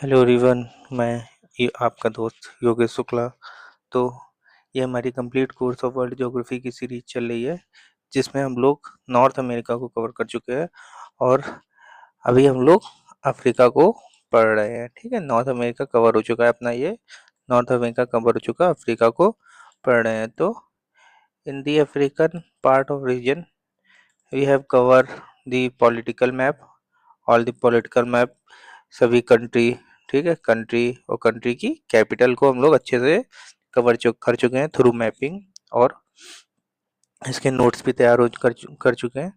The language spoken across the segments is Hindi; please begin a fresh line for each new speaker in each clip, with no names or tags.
Hello everyone. मैं ये आपका दोस्त योगेश शुक्ला। तो ये हमारी complete course of world geography की सीरीज चल रही है, जिसमें हम लोग नॉर्थ अमेरिका को कवर कर चुके हैं और अभी हम लोग अफ्रीका को पढ़ रहे हैं। ठीक है, नॉर्थ अमेरिका कवर हो चुका है अपना, ये नॉर्थ अमेरिका कवर हो चुका, अफ्रीका को पढ़ रहे हैं। तो in the African part of region we have cover the political map, all the political map, सभी कंट्री। ठीक है, कंट्री और कंट्री की कैपिटल को हम लोग अच्छे से कर चुके हैं थ्रू मैपिंग, और इसके नोट्स भी तैयार कर चुके हैं।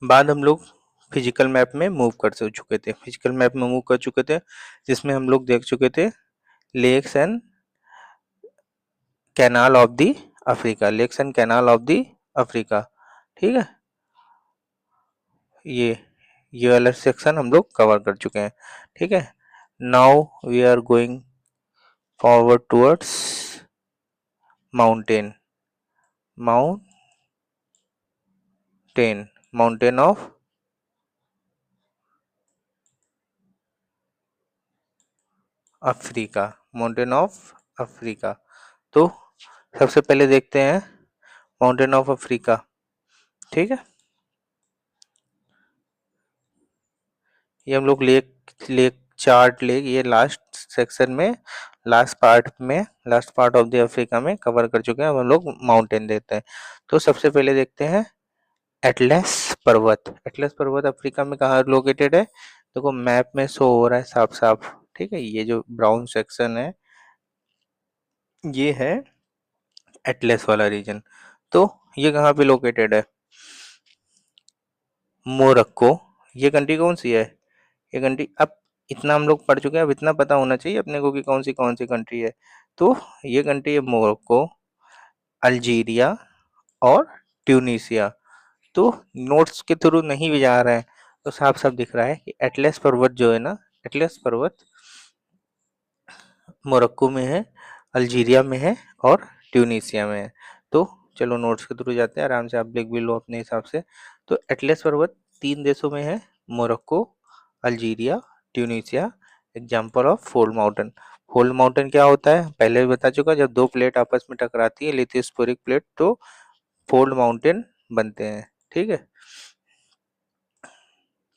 बाद हम लोग फिजिकल मैप में मूव कर चुके थे, फिजिकल मैप में मूव कर चुके थे, जिसमें हम लोग देख चुके थे lakes and canal of the Africa, lakes and canal of the Africa. ठीक है, ये वाला सेक्शन हम लोग कवर कर चुके हैं। ठीक है, now we are going forward towards mountain, mountain of Africa, mountain of Africa. तो सबसे पहले देखते हैं माउंटेन ऑफ अफ्रीका। ठीक है, ये हम लोग लेक लेक चार्ट लेक, ये लास्ट सेक्शन में, last part of the Africa में कवर कर चुके हैं। अब हम लोग माउंटेन देखते हैं। तो सबसे पहले देखते हैं एटलस पर्वत। एटलस पर्वत अफ्रीका में कहाँ लोकेटेड है? देखो मैप में शो हो रहा है साफ साफ। ठीक है, ये जो ब्राउन सेक्शन है ये है एटलस वाला रीजन। तो ये कहाँ पे लोकेटेड है? मोरक्को। ये कंट्री कौन सी है? ये कंट्री, अब इतना हम लोग पढ़ चुके हैं, अब इतना पता होना चाहिए अपने को कि कौन सी कंट्री है। तो ये कंट्री है मोरक्को, अल्जीरिया और ट्यूनीसिया। तो नोट्स के थ्रू नहीं भी जा रहे हैं तो साफ साफ दिख रहा है कि एटलस पर्वत जो है ना, एटलस पर्वत मोरक्को में है, अल्जीरिया में है और ट्यूनीसिया में है। तो चलो नोट्स के थ्रू जाते हैं, आराम से आप लिख भी लो अपने हिसाब से। तो एटलस पर्वत 3 देशों में है, Morocco, Algeria, Tunisia. Example of fold mountain. Fold mountain क्या होता है पहले भी बता चुका, जब दो प्लेट आपस में टकराती है लिथोस्फेरिक प्लेट, तो फोल्ड माउंटेन बनते हैं। ठीक है,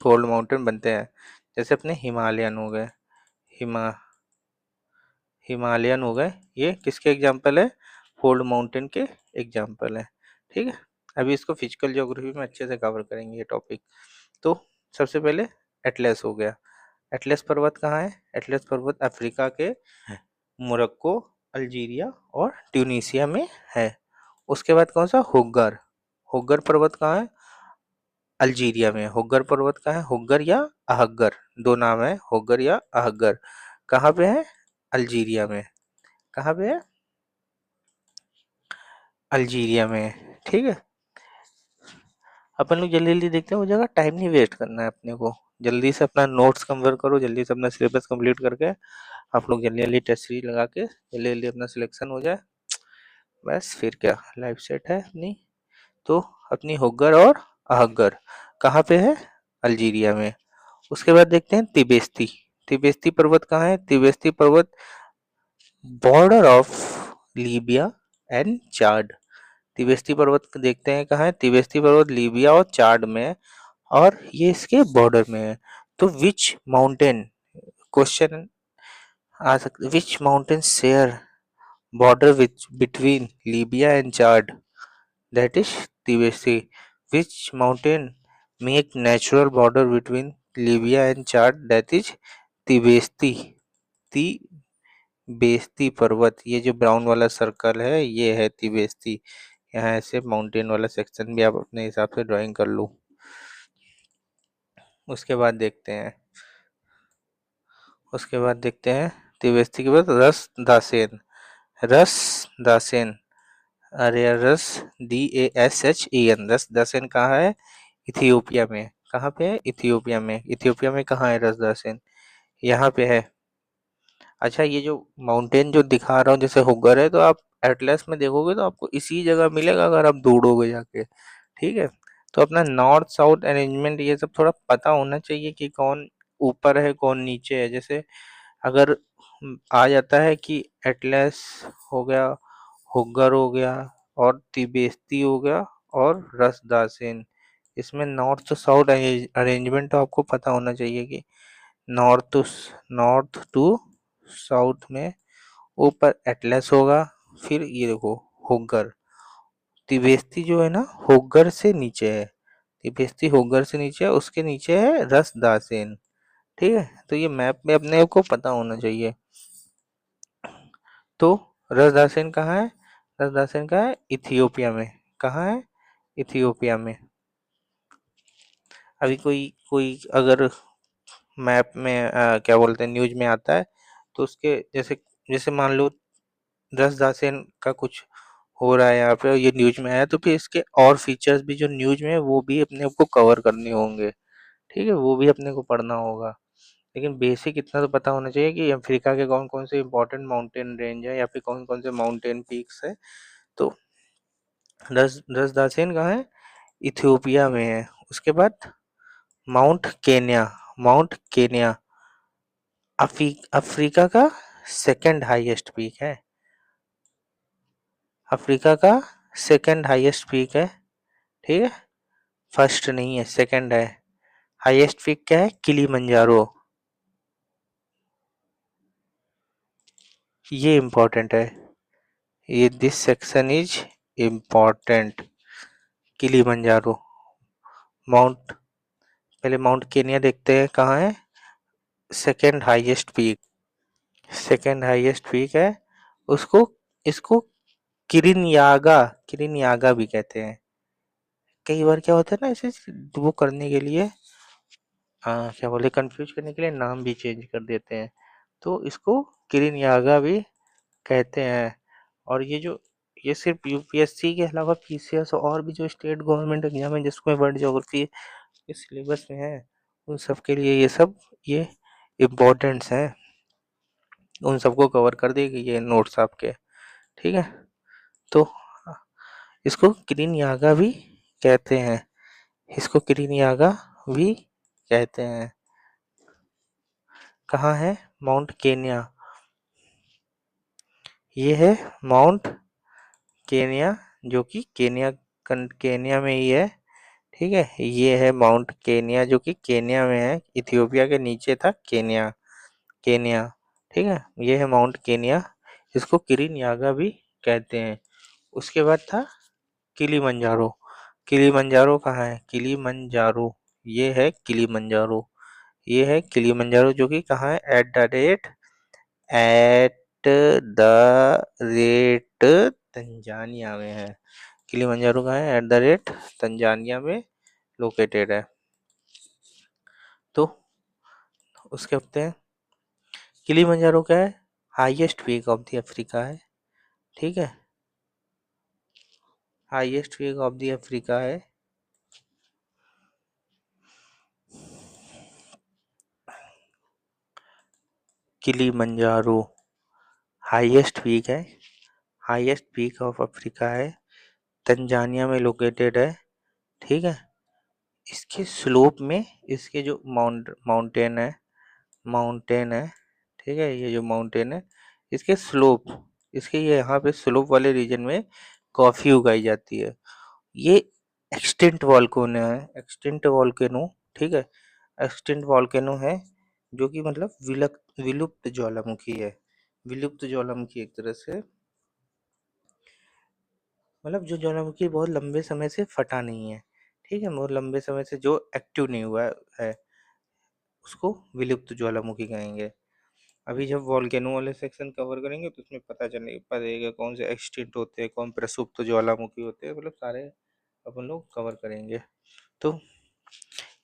फोल्ड माउंटेन बनते हैं, जैसे अपने हिमालयन हो गए, हिमा हिमालयन हो गए, ये किसके एग्जाम्पल है? फोल्ड माउंटेन के एग्जाम्पल है। ठीक है, अभी इसको फिजिकल ज्योग्राफी में अच्छे से कवर करेंगे ये टॉपिक। तो सबसे पहले एटलस हो गया। एटलस पर्वत कहाँ है? एटलस पर्वत अफ्रीका के मोरक्को, अल्जीरिया और ट्यूनीसिया में है। उसके बाद कौन सा? होगर। होगर पर्वत कहाँ है? अल्जीरिया में। होगर पर्वत कहाँ है? होगर या अहगर, दो नाम है, होगर या अहगर। कहाँ पे है? अल्जीरिया में। कहाँ पे है? अल्जीरिया में। ठीक है, अपन लोग जल्दी जल्दी देखते हैं, वो जगह टाइम नहीं वेस्ट करना है अपने को। जल्दी से अपना नोट्स कन्वर्ट करो, जल्दी से अपना सिलेबस कंप्लीट करके आप लोग जल्दी जल्दी टेस्ट सीरीज लगा के जल्दी जल्दी अपना सिलेक्शन हो जाए, बस फिर क्या लाइफ सेट है अपनी। तो अपनी होगर और अहगर कहाँ पे है? अल्जीरिया में। उसके बाद देखते हैं तिबेस्ती। तिबेस्ती पर्वत कहाँ है? तिबेस्ती पर्वत border of Libya and Chad. Tibesti पर्वत देखते हैं कहाँ है? तिबेस्ती पर्वत लीबिया और चाड में है, और ये इसके बॉर्डर में है। तो विच माउंटेन, क्वेश्चन आ सकता, which mountain share border which between Libya and Chad, that is Tibesti. Which mountain make natural border between Libya and Chad, that is Tibesti. Tibesti पर्वत, ये जो ब्राउन वाला सर्कल है ये है तिबेस्ती। यहाँ ऐसे माउंटेन वाला सेक्शन भी आप अपने हिसाब से ड्राइंग कर लो। उसके बाद देखते हैं, तिबेस्ती के बाद रस दासेन। रस दासेन, अरे यार, रस DASHEN, रस दासेन कहाँ है? इथियोपिया में। कहाँ पे है? इथियोपिया में। इथियोपिया में कहाँ है रस दासेन? यहाँ पे है। अच्छा, ये जो माउंटेन जो दिखा रहा हूँ जैसे होगर है, तो आप एटलस में देखोगे तो आपको इसी जगह मिलेगा अगर आप ढूंढोगे जाके। ठीक है, तो अपना नॉर्थ साउथ अरेंजमेंट ये सब थोड़ा पता होना चाहिए कि कौन ऊपर है कौन नीचे है। जैसे अगर आ जाता है कि एटलस हो गया, हुग्गर हो गया और तिबेस्ती हो गया और रसदासेन, इसमें नॉर्थ साउथ अरेंजमेंट तो आपको पता होना चाहिए कि नॉर्थ टू साउथ में ऊपर एटलस होगा, फिर ये देखो हुग्गर। तिबेस्ती जो है ना हुग्गर से नीचे है, तिबेस्ती हुग्गर से नीचे है, उसके नीचे है रसदासेन। ठीक है, तो ये मैप में अपने को पता होना चाहिए। तो रसदासेन कहाँ है? रसदासेन कहाँ है? इथियोपिया में। कहाँ है? इथियोपिया में। अभी कोई कोई अगर मैप में क्या बोलते हैं न्यूज में आता है तो उसके जैसे जैसे मान लो रसदासेन का कुछ हो रहा है यहाँ पे, ये न्यूज में आया, तो फिर इसके और फीचर्स भी जो न्यूज में है वो भी अपने को कवर करने होंगे। ठीक है, वो भी अपने को पढ़ना होगा। लेकिन बेसिक इतना तो पता होना चाहिए कि अफ्रीका के कौन कौन से इंपॉर्टेंट माउंटेन रेंज है या फिर कौन कौन से माउंटेन पीक्स है। तो रसदासेन कहाँ है? इथियोपिया में है। उसके बाद mount Kenya. Mount Kenya Africa का सेकंड हाईएस्ट पीक है। अफ्रीका का सेकंड हाईएस्ट पीक है। ठीक है, फर्स्ट नहीं है, सेकंड है। हाईएस्ट पीक क्या है? किलीमंजारो। ये इम्पोर्टेंट है, ये this section is important. Kilimanjaro mount, पहले माउंट केनिया देखते हैं कहाँ है। Second highest peak, second highest peak है। उसको इसको किरिनयागा, किरिनयागा भी कहते हैं। कई बार क्या होता है ना इसे वो करने के लिए क्या बोले कंफ्यूज करने के लिए नाम भी चेंज कर देते हैं। तो इसको किरिनयागा भी कहते हैं। और ये जो ये सिर्फ यूपीएससी के अलावा पीसीएस और भी जो स्टेट गवर्नमेंट एग्जाम है जिसमें वर्ल्ड ज्योग्राफी के सिलेबस में है उन सब के लिए ये सब ये इम्पोर्टेंट्स हैं। उन सबको कवर कर देगी ये नोट्स आपके। ठीक है, तो इसको किरिन यागा भी कहते हैं, इसको किरिन यागा भी कहते हैं। कहाँ है? Mount Kenya. ये है माउंट केन्या, जो कि केन्या में ही है। ठीक है, ये है माउंट केन्या जो कि केन्या में है। इथियोपिया के नीचे था केन्या, केन्या। ठीक है, ये है माउंट केन्या, इसको किरिन यागा भी कहते हैं। उसके बाद था किलीमंजारो। किलीमंजारो कहाँ है? किलीमंजारो, ये है किलीमंजारो। ये है किलीमंजारो जो कि कहाँ है? एट द रेट तंजानिया में है। किलीमंजारो कहाँ है? एट द रेट तंजानिया में लोकेटेड है। तो उसके हफ्ते हैं किलीमंजारो क्या है? Highest peak of the Africa है। ठीक है, highest peak of the Africa है। किलीमंजारो हाईएस्ट पीक है, हाईएस्ट पीक ऑफ अफ्रीका है, तंजानिया में लोकेटेड है। ठीक है, इसके स्लोप में इसके जो माउंटेन है। ठीक है, ये जो माउंटेन है इसके स्लोप, इसके ये यहाँ पे स्लोप वाले रीजन में कॉफी उगाई जाती है। ये एक्सटिंक्ट वॉल्केनो है, एक्सटिंक्ट वॉल्केनो। ठीक है, एक्सटिंक्ट वॉल्केनो है जो कि मतलब विलुप्त ज्वालामुखी है। विलुप्त ज्वालामुखी एक तरह से, मतलब जो ज्वालामुखी बहुत लंबे समय से फटा नहीं है। ठीक है, बहुत लंबे समय से जो एक्टिव नहीं हुआ है उसको विलुप्त ज्वालामुखी कहेंगे। अभी जब वॉल्केनो वाले सेक्शन कवर करेंगे तो उसमें पता चलेगा पड़ेगा कौन से एक्सटिंक्ट होते हैं, कौन प्रसुप्त ज्वालामुखी होते हैं, मतलब सारे अपन लोग कवर करेंगे। तो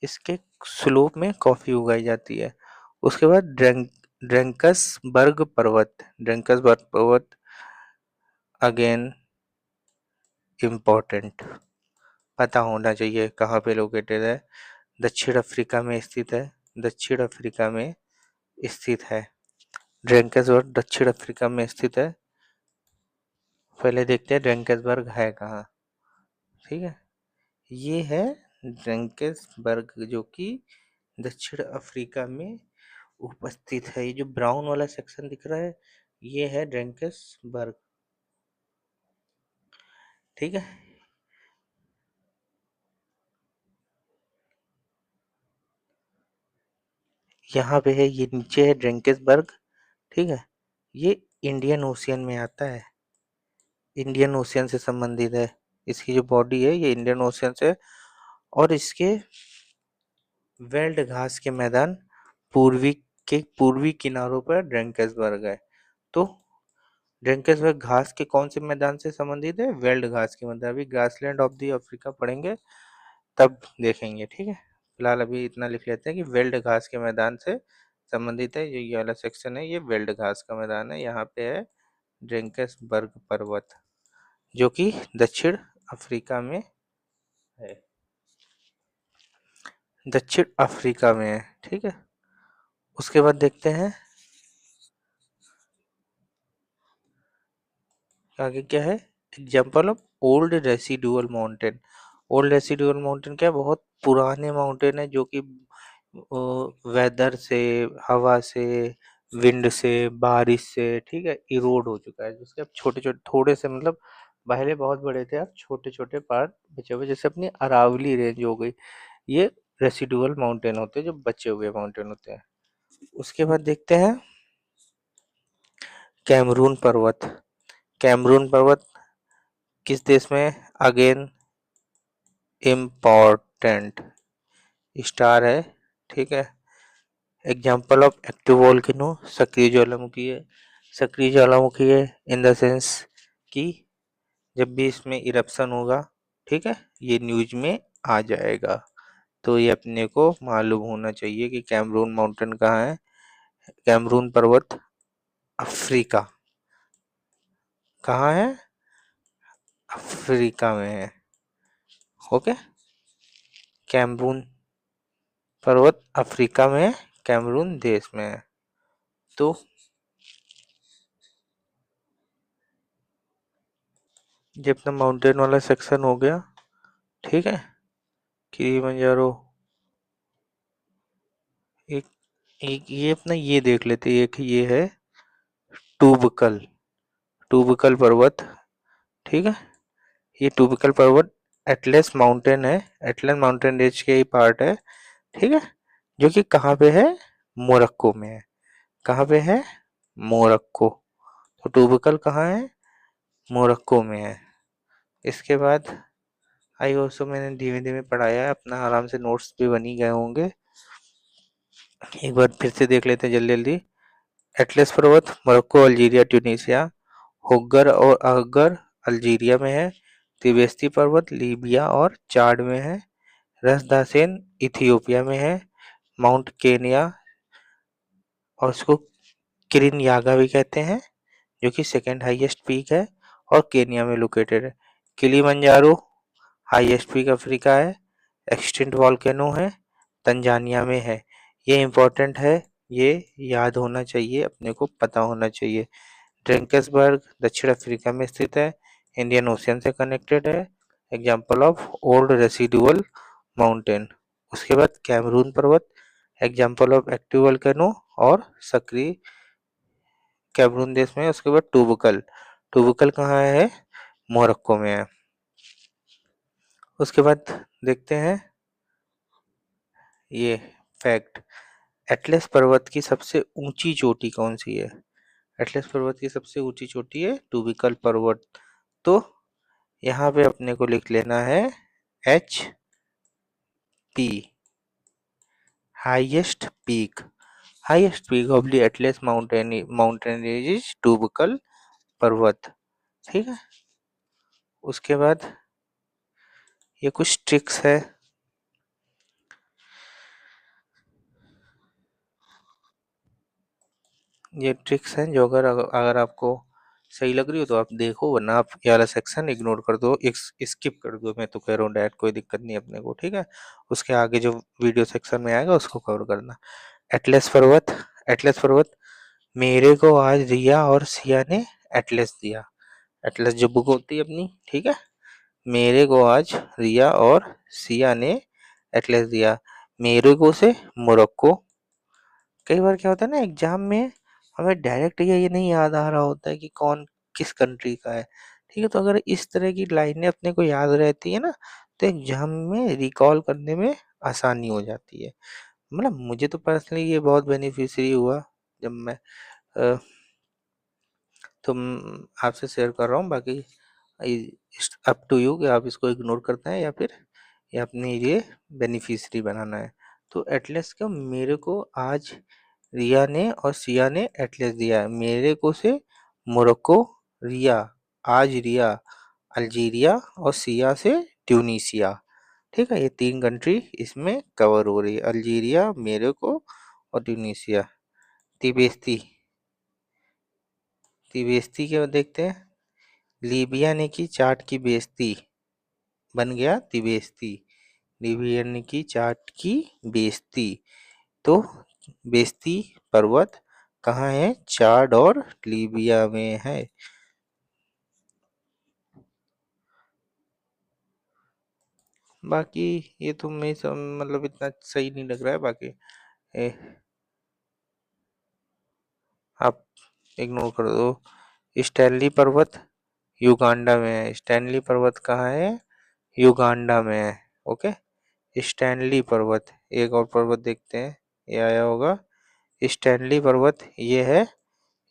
इसके स्लोप में कॉफी उगाई जाती है। उसके बाद ड्रैंकसबर्ग पर्वत, ड्रैंकसबर्ग पर्वत अगेन इम्पोर्टेंट, पता होना चाहिए कहाँ पे लोकेटेड है। दक्षिण अफ्रीका में स्थित है, दक्षिण अफ्रीका में स्थित है। ड्रैंकसबर्ग दक्षिण अफ्रीका में स्थित है। पहले देखते हैं ड्रैंकसबर्ग है कहाँ। ठीक है, ये है ड्रैंकेंसबर्ग जो कि दक्षिण अफ्रीका में उपस्थित है। ये जो ब्राउन वाला सेक्शन दिख रहा है ये है ड्रैंकेंसबर्ग, ठीक है। यहाँ पे है, ये नीचे है ड्रैंकेंसबर्ग, ठीक है। ये इंडियन ओशियन में आता है, इंडियन ओशियन से संबंधित है। इसकी जो बॉडी है ये इंडियन ओशियन से, और इसके वेल्ड घास के मैदान पूर्वी किनारों पर ड्रैंकेंसबर्ग है। तो ड्रैंकेंसबर्ग घास के कौन से मैदान से संबंधित है? वेल्ड घास के मैदान। अभी ग्रासलैंड ऑफ द अफ्रीका पढ़ेंगे तब देखेंगे, ठीक है। फिलहाल अभी इतना लिख लेते हैं कि वेल्ड घास के मैदान से संबंधित है। ये वाला सेक्शन है ये वेल्ड घास का मैदान है। यहाँ पे है ड्रैंकेंसबर्ग पर्वत जो कि दक्षिण अफ्रीका में है, दक्षिण अफ्रीका में है, ठीक है। उसके बाद देखते हैं आगे क्या है। Example of old residual mountain. Old residual mountain क्या है? बहुत पुराने माउंटेन है जो कि वेदर से, हवा से, विंड से, बारिश से, ठीक है, इरोड हो चुका है। जिसके अब छोटे छोटे थोड़े से, मतलब पहले बहुत बड़े थे, अब छोटे छोटे पार्ट बचे हुए, जैसे अपनी अरावली रेंज हो गई। ये रेसिडुअल माउंटेन होते हैं, जो बचे हुए माउंटेन होते हैं। उसके बाद देखते हैं कैमरून पर्वत। कैमरून पर्वत किस देश में है? अगेन इम्पोर्टेंट स्टार है, ठीक है। एग्जाम्पल ऑफ एक्टिव वोल्केनो, सक्रिय ज्वालामुखी है। सक्रिय ज्वालामुखी है इन द सेंस कि जब भी इसमें इरप्शन होगा, ठीक है, ये न्यूज में आ जाएगा। तो ये अपने को मालूम होना चाहिए कि कैमरून माउंटेन कहाँ है। कैमरून पर्वत अफ्रीका, कहाँ है? अफ्रीका में है, ओके। कैमरून पर्वत अफ्रीका में है, कैमरून देश में है। तो ये अपना माउंटेन वाला सेक्शन हो गया, ठीक है। किलिमंजारो, एक एक ये अपना ये देख लेते हैं। एक ये है टूबकल, टूबकल पर्वत, ठीक है। ये टूबकल पर्वत एटलस माउंटेन है, एटलस माउंटेन रेंज के ही पार्ट है, ठीक है। जो कि कहाँ पे है? मोरक्को में है। कहाँ पे है? मोरक्को। तो टूबकल कहाँ है? मोरक्को में है। इसके बाद आई ऑल्सो मैंने धीमे धीमे पढ़ाया है अपना, आराम से नोट्स भी बनी गए होंगे। एक बार फिर से देख लेते हैं जल्दी जल्दी। एटलस पर्वत मोरक्को, अल्जीरिया, ट्यूनीसिया। होगर और अगर अल्जीरिया में है। तिबेस्ती पर्वत लीबिया और चाड में है। रसदासेन इथियोपिया में है। माउंट केनिया, और उसको किरिनयागा भी कहते हैं, जो कि सेकंड हाईएस्ट पीक है और केनिया में लोकेटेड है। किलिमंजारो हाईएस्ट पीक अफ्रीका है, एक्सटिंक्ट वॉल्केनो है, तंजानिया में है। ये इम्पोर्टेंट है, ये याद होना चाहिए, अपने को पता होना चाहिए। ड्रैंकेंसबर्ग दक्षिण अफ्रीका में स्थित है, इंडियन ओशियन से कनेक्टेड है। Example of old residual mountain. उसके बाद कैमरून पर्वत, एग्जाम्पल ऑफ एक्टिव वोल्केनो और सक्रिय कैमरून देश में। उसके बाद टूबकल, टूबकल कहाँ है? मोरक्को में है। उसके बाद देखते हैं ये फैक्ट, एटलस पर्वत की सबसे ऊंची चोटी कौन सी है? एटलस पर्वत की सबसे ऊंची चोटी है टूबिकल पर्वत। तो यहाँ पे अपने को लिख लेना है H P, highest peak. Highest peak of the Atlas mountain range is Toubkal पर्वत, ठीक है। उसके बाद ये कुछ ट्रिक्स है। ये ट्रिक्स हैं जो अगर अगर आपको सही लग रही हो तो आप देखो, वरना आप ये वाला सेक्शन इग्नोर कर दो, स्किप कर दो। मैं तो कह रहा हूँ डायरेक्ट, कोई दिक्कत नहीं अपने को, ठीक है। उसके आगे जो वीडियो सेक्शन में आएगा उसको कवर करना। एटलस पर्वत, एटलस पर्वत मेरे को आज रिया और सिया ने एटलस दिया। एटलस जो बुक होती है अपनी, ठीक है। मेरे को आज रिया और सिया ने एटलस दिया। मेरेको से मोरक्को। कई बार क्या होता है ना एग्जाम में हमें डायरेक्ट ये नहीं याद आ रहा होता है कि कौन किस कंट्री का है। ठीक है, तो अगर इस तरह की लाइनें अपने को याद रहती है ना तो एग्जाम में रिकॉल करने में आसानी हो जाती है। मतलब मुझे तो पर्सनली ये बहुत बेनिफिशियरी हुआ जब मैं अ, तुम आपसे शेयर कर रहा हूँ। बाकी अप टू यू कि आप इसको इग्नोर करते हैं या फिर ये अपने लिए बेनिफिशियरी बनाना है। तो एटलस का मेरे को आज रिया ने और सिया ने एटलस दिया है। मेरे को से मोरक्को, रिया आज रिया अल्जीरिया और सिया से ट्यूनीसिया। ठीक है, ये 3 कंट्री इसमें कवर हो रही है, अल्जीरिया, मेरेको और ट्यूनीसिया। तिबेस्ती, तिबेस्ती क्या देखते हैं। लीबिया ने की चाट की बेइज्जती, बन गया तिबेस्ती। लीबिया ने की चाट की बेइज्जती। तो बेइज्जती पर्वत कहाँ है, चाड और लीबिया में है। बाकी ये तो मैं सब मतलब इतना सही नहीं लग रहा है। बाकी ए, आप इग्नोर कर दो। स्टैनली पर्वत युगांडा में है। स्टैनली पर्वत कहाँ है, युगांडा में है। ओके, स्टैनली पर्वत। एक और पर्वत देखते हैं, ये आया होगा स्टैनली पर्वत, ये है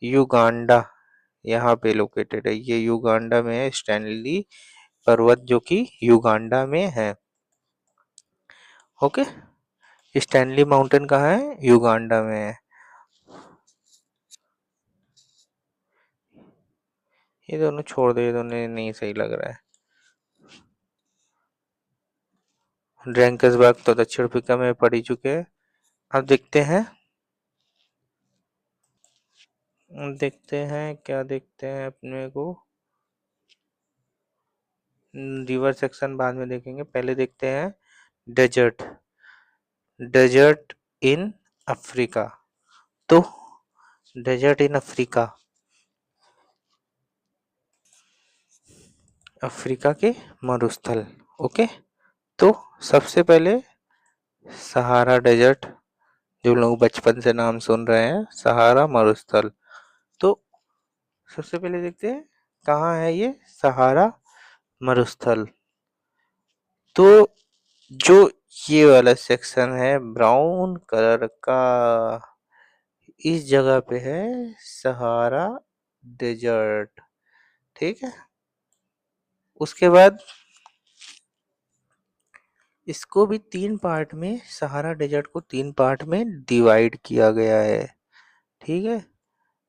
युगांडा, यहाँ पे लोकेटेड है। ये युगांडा में है स्टैनली पर्वत, जो कि युगांडा में है। ओके, स्टैनली माउंटेन कहाँ है, युगांडा में है। ये दोनों छोड़ दे, ये दोनों नहीं सही लग रहा है। ड्रैंकसबर्ग तो दक्षिण अफ्रीका में पड़ ही चुके हैं। अब देखते हैं क्या देखते हैं अपने को। रिवर सेक्शन बाद में देखेंगे, पहले देखते हैं डेजर्ट। Desert in Africa. तो डेजर्ट इन अफ्रीका, अफ्रीका के मरुस्थल। ओके, तो सबसे पहले सहारा डेजर्ट, जो लोग बचपन से नाम सुन रहे हैं, सहारा मरुस्थल। तो सबसे पहले देखते हैं कहाँ है ये सहारा मरुस्थल। तो जो ये वाला सेक्शन है ब्राउन कलर का, इस जगह पे है सहारा डेजर्ट। ठीक है, उसके बाद इसको भी 3 पार्ट में, सहारा डेजर्ट को 3 पार्ट में डिवाइड किया गया है। ठीक है,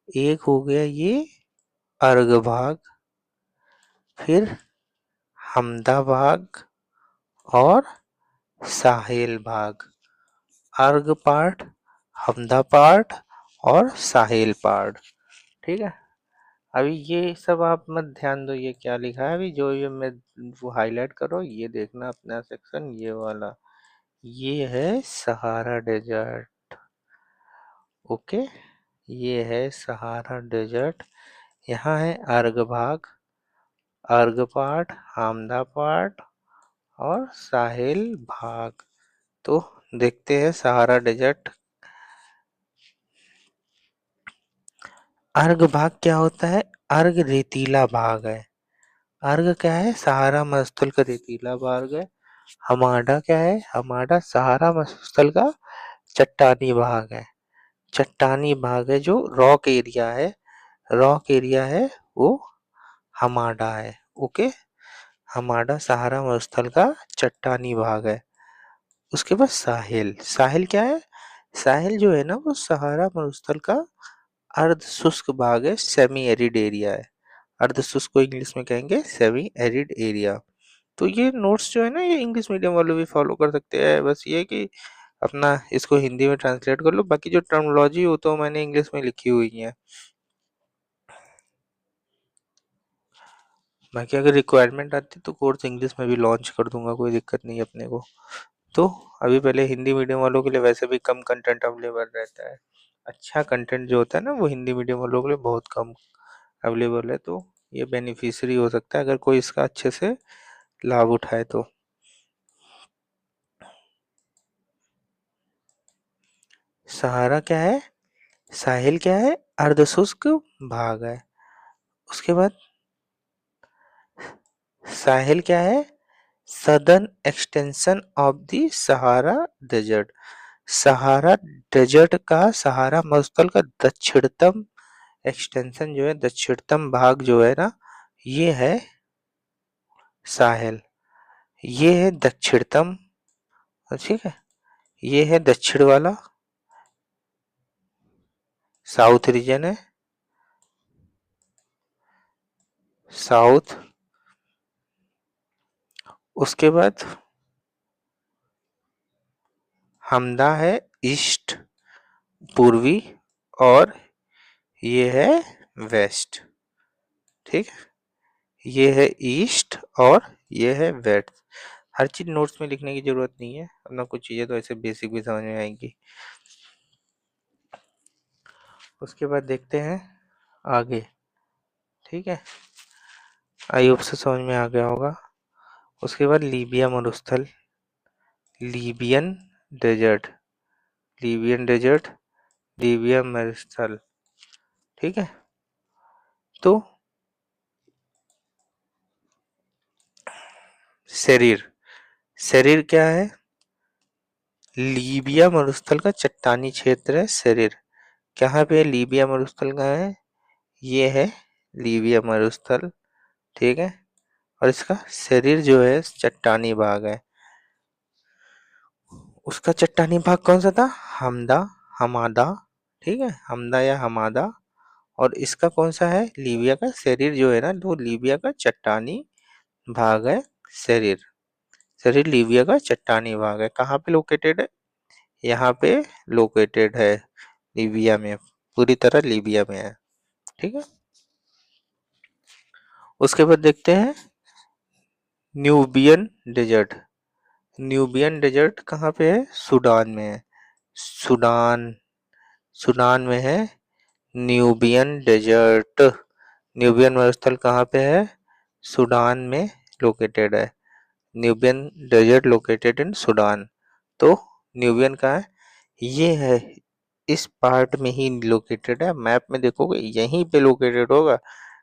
एक हो गया ये अर्ग भाग, फिर हमदा भाग और साहेल भाग। अर्ग पार्ट, हमदा पार्ट और साहेल पार्ट। ठीक है, अभी ये सब आप मत ध्यान दो ये क्या लिखा है। अभी जो ये मैं वो हाईलाइट करो, ये देखना अपना सेक्शन ये वाला, ये है सहारा डेजर्ट। ओके, ये है सहारा डेजर्ट। यहाँ है अर्ग भाग, अर्ग पार्ट, हमदा पार्ट और साहेल भाग। तो देखते हैं सहारा डेजर्ट। अर्ग भाग क्या होता है, अर्ग रेतीला भाग है। अर्ग क्या है, सहारा मरुस्थल का रेतीला भाग है। हमाडा क्या है, हमाडा सहारा मरुस्थल का चट्टानी भाग है। चट्टानी भाग है जो रॉक एरिया है, रॉक एरिया है वो हमाडा है। ओके, हमाडा सहारा मरुस्थल का चट्टानी भाग है। उसके बाद साहिल, साहिल क्या है, साहिल जो है ना वो सहारा मरुस्थल का अर्ध शुष्क भाग है, सेमी एरिड एरिया है। अर्ध शुष्क को इंग्लिश में कहेंगे सेमी एरिड एरिया। तो ये नोट्स जो है ना ये इंग्लिश मीडियम वाले भी फॉलो कर सकते हैं। बस ये कि अपना इसको हिंदी में ट्रांसलेट कर लो, बाकी जो टर्मिनोलॉजी हो तो मैंने इंग्लिश में लिखी हुई है। बाकी अगर रिक्वायरमेंट आती तो कोर्स इंग्लिश में भी लॉन्च कर दूंगा, कोई दिक्कत नहीं है अपने को। तो अभी पहले हिंदी मीडियम वालों के लिए वैसे भी कम कंटेंट अवेलेबल रहता है। अच्छा कंटेंट जो होता है ना वो हिंदी मीडियम वालों के लिए बहुत कम अवेलेबल है। तो ये बेनिफिशियरी हो सकता है अगर कोई इसका अच्छे से लाभ उठाए तो। सहारा क्या है, साहिल क्या है, अर्धशुष्क भाग है। उसके बाद साहिल क्या है, southern extension of the Sahara desert. Sahara desert का, सहारा मरुस्थल का दक्षिणतम एक्सटेंशन जो है, दक्षिणतम भाग जो है ना, ये है साहेल। ये है दक्षिणतम, ठीक है, ये है दक्षिण वाला, साउथ रीजन है, साउथ। उसके बाद हमदा है ईस्ट, पूर्वी, और ये है वेस्ट, ठीक है, ये है ईस्ट और ये है वेस्ट। हर चीज नोट्स में लिखने की जरूरत नहीं है, अपना कुछ चीजें तो ऐसे बेसिक भी समझ में आएंगी। उसके बाद देखते हैं आगे, ठीक है, आई होप से समझ में आ गया होगा। उसके बाद लीबिया मरुस्थल, Libyan desert, Libyan desert, Libya मरुस्थल, ठीक है। तो शरीर, शरीर क्या है, लीबिया मरुस्थल का चट्टानी क्षेत्र है शरीर। कहाँ पे लीबिया मरुस्थल कहाँ है, ये है लीबिया मरुस्थल, ठीक है, और इसका शरीर जो है चट्टानी भाग है। उसका चट्टानी भाग कौन सा था, हमदा, हमादा, ठीक है, हमदा या हमादा। और इसका कौन सा है, लीबिया का शरीर जो है ना, वो लीबिया का चट्टानी भाग है शरीर। शरीर लीबिया का चट्टानी भाग है, कहाँ पे लोकेटेड है, यहाँ पे लोकेटेड है, लीबिया में, पूरी तरह लीबिया में है, ठीक है। उसके बाद देखते हैं न्यूबियन डेजर्ट, न्यूबियन डेजर्ट कहाँ पे है, सूडान में है, सूडान, सूडान में है न्यूबियन डेजर्ट। न्यूबियन मरुस्थल कहाँ पे है, सूडान में लोकेटेड है, Nubian desert located in Sudan. तो न्यूबियन कहाँ है, ये है, इस पार्ट में ही लोकेटेड है, मैप में देखोगे यहीं पे लोकेटेड होगा,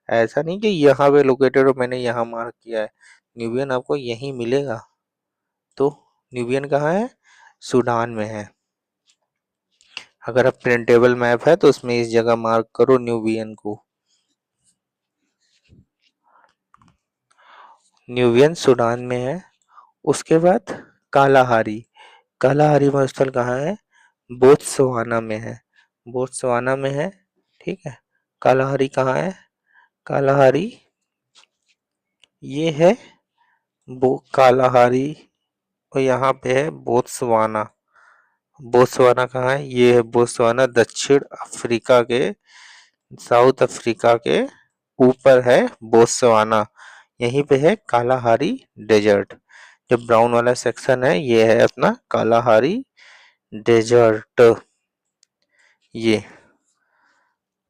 ऐसा नहीं कि यहाँ पे लोकेटेड हो, मैंने यहाँ मार्क किया है, न्यूबियन आपको यहीं मिलेगा। तो न्यूबियन कहाँ है, सूडान में है। अगर आप प्रिंटेबल मैप है तो उसमें इस जगह मार्क करो न्यूबियन को। न्यूबियन सूडान में है। उसके बाद कालाहारी, कालाहारी मरुस्थल कहाँ है, बोत्सवाना में है, बोत्सवाना में है, ठीक है। कालाहारी कहाँ है, कालाहारी ये है वो कालाहारी, और यहाँ पे है बोत्सवाना। बोत्सवाना कहाँ है, ये है बोत्सवाना, दक्षिण अफ्रीका के, साउथ अफ्रीका के ऊपर है बोत्सवाना, यहीं पे है कालाहारी डेजर्ट। जो ब्राउन वाला सेक्शन है ये है अपना कालाहारी डेजर्ट, ये,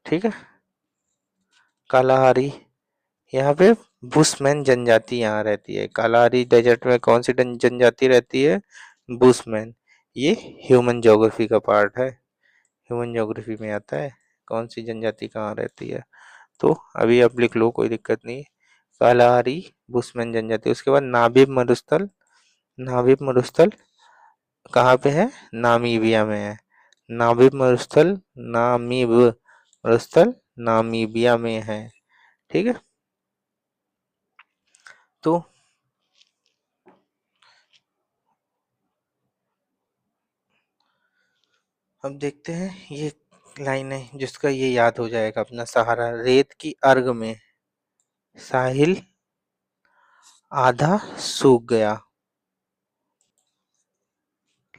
ठीक है। कालाहारी, यहाँ पे बुशमैन जनजाति यहाँ रहती है। कालाहारी डेजर्ट में कौन सी जनजाति रहती है, बुशमैन। ये ह्यूमन ज्योग्राफी का पार्ट है, ह्यूमन ज्योग्राफी में आता है कौन सी जनजाति कहाँ रहती है। तो अभी आप लिख लो, कोई दिक्कत नहीं। कालाहारी बुशमैन जनजाति। उसके बाद नाबिब मरुस्थल, नाबिब मरुस्थल कहाँ पे है, नामीबिया में है। नाबिब मरुस्थल, नामीब मरुस्थल नामीबिया में है, ठीक है। तो अब देखते हैं ये लाइन है जिसका ये याद हो जाएगा अपना, सहारा रेत की अर्ग में साहिल आधा सूख गया,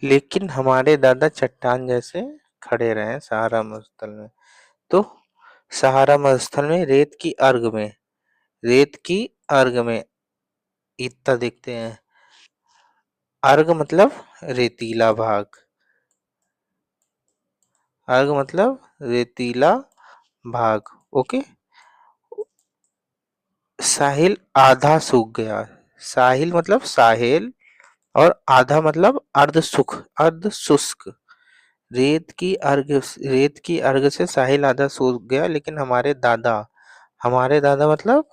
लेकिन हमारे दादा चट्टान जैसे खड़े रहे सहारा मरुस्थल में। तो सहारा मरुस्थल में रेत की अर्ग में, रेत की अर्ग में, इतना देखते हैं, अर्ग मतलब रेतीला भाग, अर्ग मतलब रेतीला भाग, ओके। साहिल आधा सूख गया, साहिल मतलब साहिल, और आधा मतलब अर्ध सुख, अर्ध शुष्क, रेत की अर्घ से साहिल आधा सूख गया, लेकिन हमारे दादा मतलब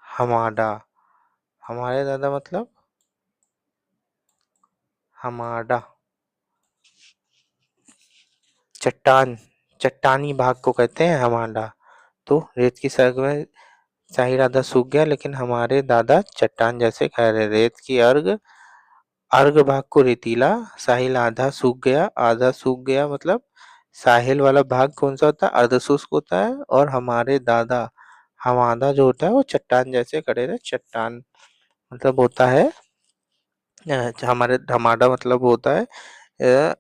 हमारा, हमारे दादा मतलब हमारा, चट्टान, चट्टानी भाग को कहते हैं हमारा। तो रेत की सर्ग में साहिल आधा सूख गया, लेकिन हमारे दादा चट्टान जैसे कह रहे। रेत की अर्घ, अर्घ भाग को रेतीला, साहिल आधा सूख गया मतलब साहिल वाला भाग कौन सा होता है, अर्धशुष्क होता है। और हमारे दादा, हमादा जो होता है वो चट्टान जैसे खड़े रहे। चट्टान मतलब होता है हमारे हमारा मतलब होता है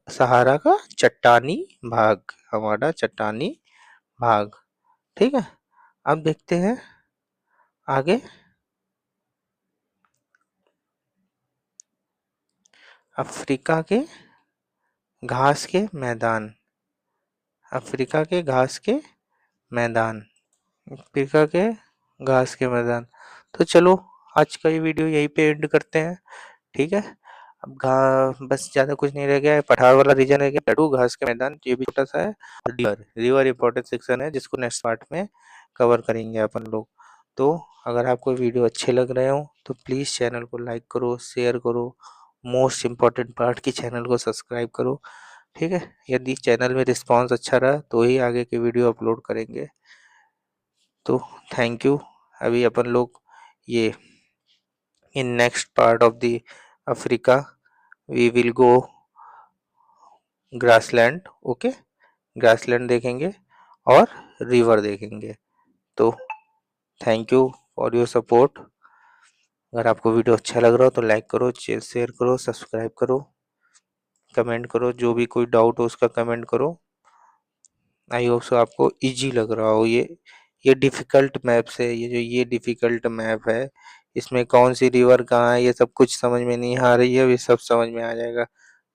सहारा का चट्टानी भाग, हमारा चट्टानी भाग। ठीक है, अब देखते हैं आगे। अफ्रीका के घास के मैदान, अफ्रीका के घास के मैदान, अफ्रीका के घास के मैदान। तो चलो आज का ये वीडियो यहीं पे एंड करते हैं। ठीक है, अब बस ज्यादा कुछ नहीं रह गया है। पठार वाला रीजन रह गया, लड्डू घास के मैदान ये भी छोटा सा है। रिवर, रिवर इंपॉर्टेंट सेक्शन है जिसको नेक्स्ट पार्ट में कवर करेंगे अपन लोग। तो अगर आपको वीडियो अच्छे लग रहे हो तो प्लीज चैनल को लाइक करो, शेयर करो, मोस्ट इम्पॉर्टेंट पार्ट की चैनल को सब्सक्राइब करो। ठीक है, यदि चैनल में रिस्पांस अच्छा रहा तो ही आगे की वीडियो अपलोड करेंगे। तो थैंक यू। अभी अपन लोग ये in next part of the Africa we will go grassland. Okay, grassland देखेंगे और रिवर देखेंगे। तो thank you for your support. अगर आपको वीडियो अच्छा लग रहा हो तो लाइक करो, शेयर करो, सब्सक्राइब करो, कमेंट करो, जो भी कोई डाउट हो उसका कमेंट करो। आई होप सो आपको इजी लग रहा हो। ये डिफिकल्ट मैप से, ये डिफिकल्ट मैप है, इसमें कौन सी रिवर कहाँ है ये सब कुछ समझ में नहीं आ रही है, अभी सब समझ में आ जाएगा,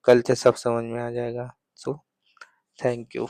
कल से सब समझ में आ जाएगा। So thank you.